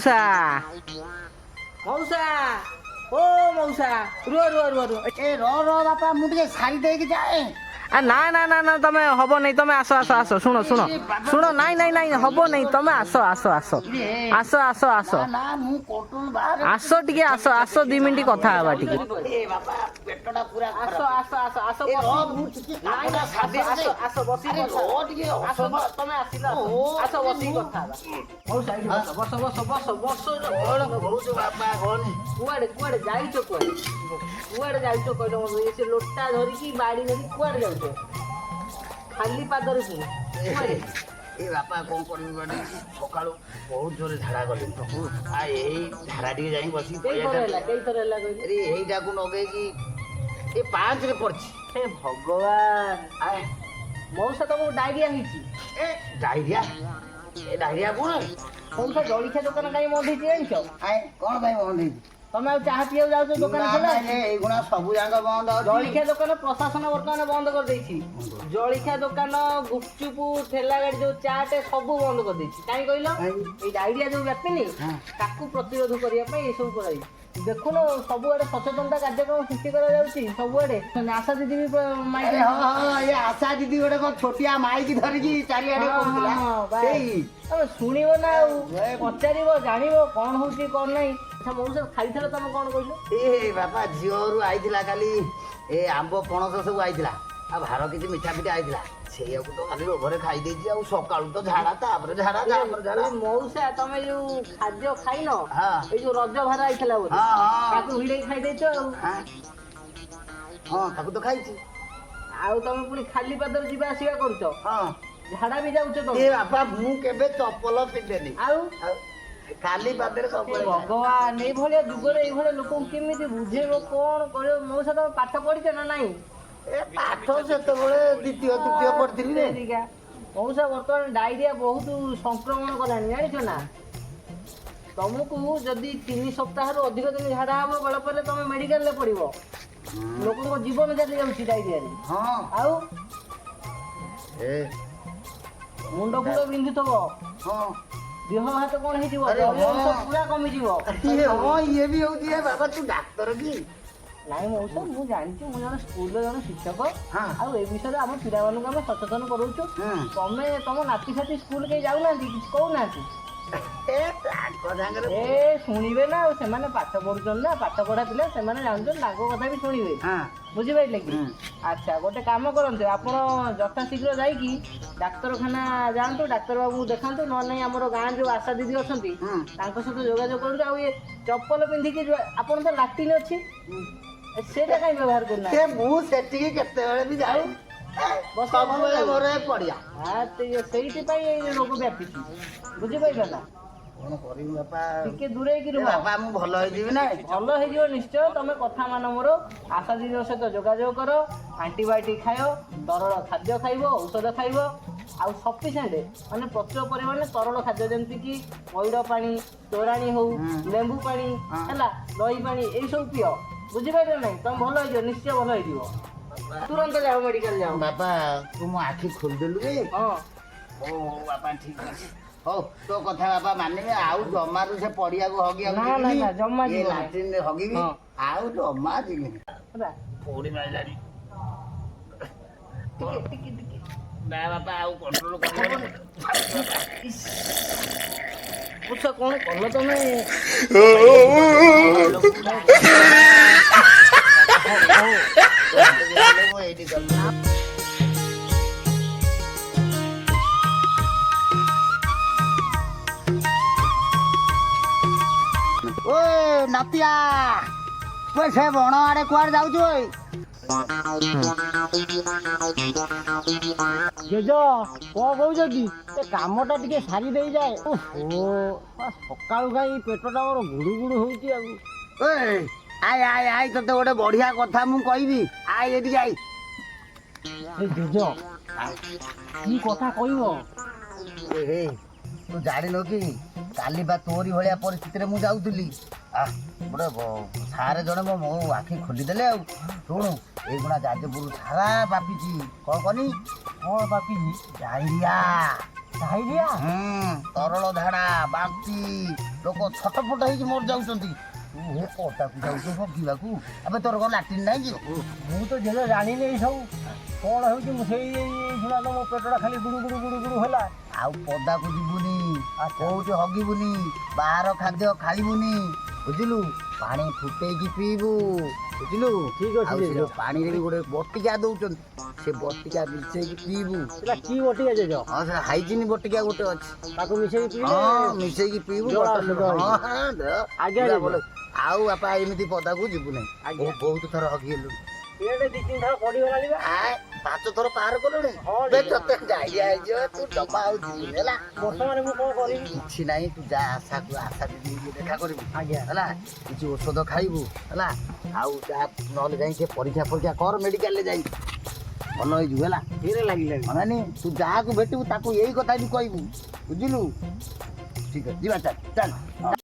मौसा मौसा ओ मौसा रुह रुह रुह रुह ए रो रो बापा मुझे सारी दे के जाए ना ना ना ना तमे हबो नहीं तमे आसो आसो आसो सुनो सुनो सुनो नहीं नहीं नहीं हबो नहीं तमे आसो आसो आसो आसो आसो आसो ना मु कोटुल बाहर आसो टिके आसो आसो 2 मिनिट कथा हवा टिके ए बापा पेटटा पूरा आसो आसो आसो आसो ए रो मु टिके नहीं ना आसो आसो बसी रो टिके आसो तमे आसिला आसो बसी कथा हवा मौसा इडी बस बस बस बस कोण बहुत बापा कोण कुआडे कुआडे जाइछो कुआडे जाइछो कहलो ए से लोटा धरि की बाड़ी धरि कुआडे जाइछो खाली पादर से कुआडे ए बापा कोन करबी बाडी सकाळो बहुत जोरे झाडा गली आ एही झाडा टिके जाई बसी कई थरेला कहली अरे एहीटा को नगे की ए 5 रे पड़छि हे भगवान आए मौसा तुमको डायरिया हिची ए डायरिया कोन मौसा जळिखा दुकान काई बंद हिची जानिछो आए कोन भाई बंद ही तमे आ चाहा पियो जाउछो दुकान खोला ए गुणा सब जांग बंद अछि जळिखा दुकान प्रशासन वर्तमान बंद कर देछि जळिखा दुकान गुपचुप ठेला गाड़ी जो चाट सब बंद कर देछि काई कहलो ए डायरिया जो व्यापिनी ताकू प्रतिरोध करिया पई ए सब कराई देखुनो सब आड़े सचेतनता कार्यक्रम सृष्टि करा जाउछि सब आड़े आशा दीदी भी माइक हां ये आशा दीदी गोटे को छोटिया माइक धरि की चारि आड़े कहला सेई तमे सुनिबो ना पचारिबो जानिबो कोन होउछि कोन नै अच्छा मौसा खाइथला तमे कोन कहलो ए बापा झियोरु आइथिला खाली ए आंबो पणस सब आइथिला आ भार किछि मिठा पिठा आइथिला सेयाକୁ तो खाली रोभरे खाई देछि आ सकाळु तो झाडा तापर झाडा मौसा तमे जो खाद्य खाइनो हां ए जो रज भार आइथला बोली हां हां ताकू हिडे खाइ देछो हां हां ताकू तो खाइछि आउ तमे पुनी खाली पादर जिबा आसीबा करछो हां झाडा भी जाउछो ए तमे बापा मु केबे चप्पल पिंधेनी आउ खाली पादरे सब भगवान ए भलिया जुगरे ए भलिया लोक केमिति बुझेबो कोन करियो मौसा तमे पाठ पढिछ ना नाही ए पाठ सेतबेले द्वितीय तृतीय पढ़थिली रे मौसा वर्तमान डायरिया बहुत संक्रमण कलानी जानिछ ना तुमको जदि 3 सप्ताह रु अधिक दिन झाड़ा हम बेल पड़े तुम मेडिकल ले पड़ो लोक जीवन चली जाऊँ डायरिया हाँ आउ ए मुंड फुंड बिंधुथब हाँ देह हाथ कौन हो पूरा कमिज हाँ ये भी होती है बाबा तू डाक्तर की नाई मौसा मु जानी मुझे स्कूल जन शिक्षक हाँ आ विषय आम पिला मानक आम सचेतन करूँ तमें तुम नाती साथी स्कूल कहीं जाऊना कहूना ए शुणे ना से पाठ पढ़ुन ना पाठ पढ़ा पिला से कथा भी शुणे बुझिपारे कि अच्छा गोटे कम करते आप यथाशीघ्र जाकि डाक्तरखाना जातु डाक्तर बाबू देखा ना आम गाँव जो आशा दीदी अच्छा सहित जोगाजोग करूँ आ ये चप्पल पिंधिकी आप तो लाट्रिन अच्छी से कहीं व्यवहार करना रोग व्यापी बुझिपार ना टिके दूरे भल हो निश्चय तुम कथा मान मोर आशा दीदी सहित जोगाजोग कर आंटीबायोटिक खाओ तरल खाद्य खाइब औषध खाइब आउ सफिसीयंट माने प्रचुर परिमाण तरल खाद्य जमती कि मैड़ पानी तोराणी हो लेंबू पानी है दही पानी यही सब पिओ बुझिपार ना तुम भल हो निश्चय भल हो तुरंत जाओ मेडिकल जाओ बापा तू मो आखि खोलदेलु रे हाँ ओ बापा ठीक अछि हो तो कथा बापा मानिबे आउ जमारु से पड़िया को हगी ना ना ना जम्मा ये लाट्रिन रे हगी भी आउ जम्मा जिगे होला पौड़ी माइलानी टिके टिके टिके ना बापा आउ कंट्रोल कर पूछो कौन कल तुम नतिया से बण आड़े कुआर जाऊँ जेज कौन कौच कि कामटा टे सारी दे जाए सका पेटटा मोर गुड़ु गुड़ु हो आय आय आय तो गोटे बढ़िया कथा मु कहबी आय ये आई जेज की कथा कह तू जान कि काली बा तोरी भाया परिस्थिति में जाऊली गोटे सारे जड़े मो आखि खोलीदेले शुणु ये जाजपुर सारा बापी कौन कनी कौन बापी डायरिया ଡାଇରିଆ ତରଳ ଝାଡା ବାନ୍ତି ଲୋକ ଛଟପଟ ହେଇକି ମରି ଯାଉଛନ୍ତି। ତୁ ଏ ପଦାକୁ ଯାଉଛୁ ହଗିବାକୁ। ଆବେ ତୋର କ'ଣ ଲାଟ୍ରିନ୍ ନାହିଁ କି? ମୁଁ ତ ଜେଜେ ଜାଣିନି ଏଇ ସବୁ କ'ଣ ହେଉଛି। ମୁଁ ସେଇ ଶୁଣା ତ ମୋ ପେଟଟା ଖାଲି ଗୁଡ଼ୁ ଗୁଡ଼ୁ ଗୁଡ଼ୁ ଗୁଡ଼ୁ ହେଲା। ଆଉ ପଦାକୁ ଯିବୁନି, କୋଉଠି ହଗିବୁନି, ବାହାର ଖାଦ୍ୟ ଖାଇବୁନି, ବୁଝିଲୁ? ପାଣି ଫୁଟେଇକି ପିଇବୁ, ବୁଝିଲୁ? ଠିକ୍ ଅଛି ଆଉ ସେ ଜେଜ। ଯୋଉ ପାଣିରେ ବି ଗୋଟେ ବଟିକା ଦଉଛନ୍ତି, ସେ ବଟିକା ମିଶେଇକି ପିଇବୁ। ସେଟା କି ବଟିକା ଜେଜ? ହଁ ସେ ହାଇଜିନ୍ ବଟିକା ଗୋଟେ ଅଛି। ତାକୁ ମିଶେଇକି ପିଇଲେ ହଁ ମିଶେଇକି ପିଇବୁ। ଜଳ ବଟଲ- ଆସିବ। ହଁ, ହଁ, ଦେହ ଆଜ୍ଞା, ପୁରା ଆଜ୍ଞା। ଭଲ। ଆଉ ବାପା ଏମିତି ପଦାକୁ ଯିବୁ ନାହିଁ। ଆଜ୍ଞା। ବହୁତ ଥର ହଗିଲୁ। ଏଇଟା 2-3 ଥର ପଡ଼ିଗଲାଣି ବା। 5 ଥର ପାର କଲୁଣି। ହଁ, ବେ ତତେ ଡାଇରିଆ ହେଇଯିବ, ତୁ ଜମା ଆଉ ଯିବୁନି ହେଲା। ବର୍ତ୍ତମାନ ମୁଁ କ'ଣ କରିବି? କିଛି ନାହିଁ, ତୁ ଯା ଆଶା ଦିଦିଙ୍କୁ ଦେଖା କରିବୁ ଆଜ୍ଞା। ହେଲା। କିଛି ଔଷଧ ଖାଇବୁ ହେଲା। ଆଉ ଯା ନହେଲେ ଯାଇ ସେ ପରୀକ୍ଷା କର ମେଡିକାଲରେ ଯାଇ, ଭଲ ହେଇଯିବୁ ହେଲା। ଧୀରେ ଲାଗିଲାଣି। ମାନେ ତୁ ଯାହାକୁ ଭେଟିବୁ ତାକୁ ଏଇ କଥା ବି କହିବୁ, ବୁଝିଲୁ? ଠିକ ଅଛି ଯିବା, ଚାଲ ଚାଲ।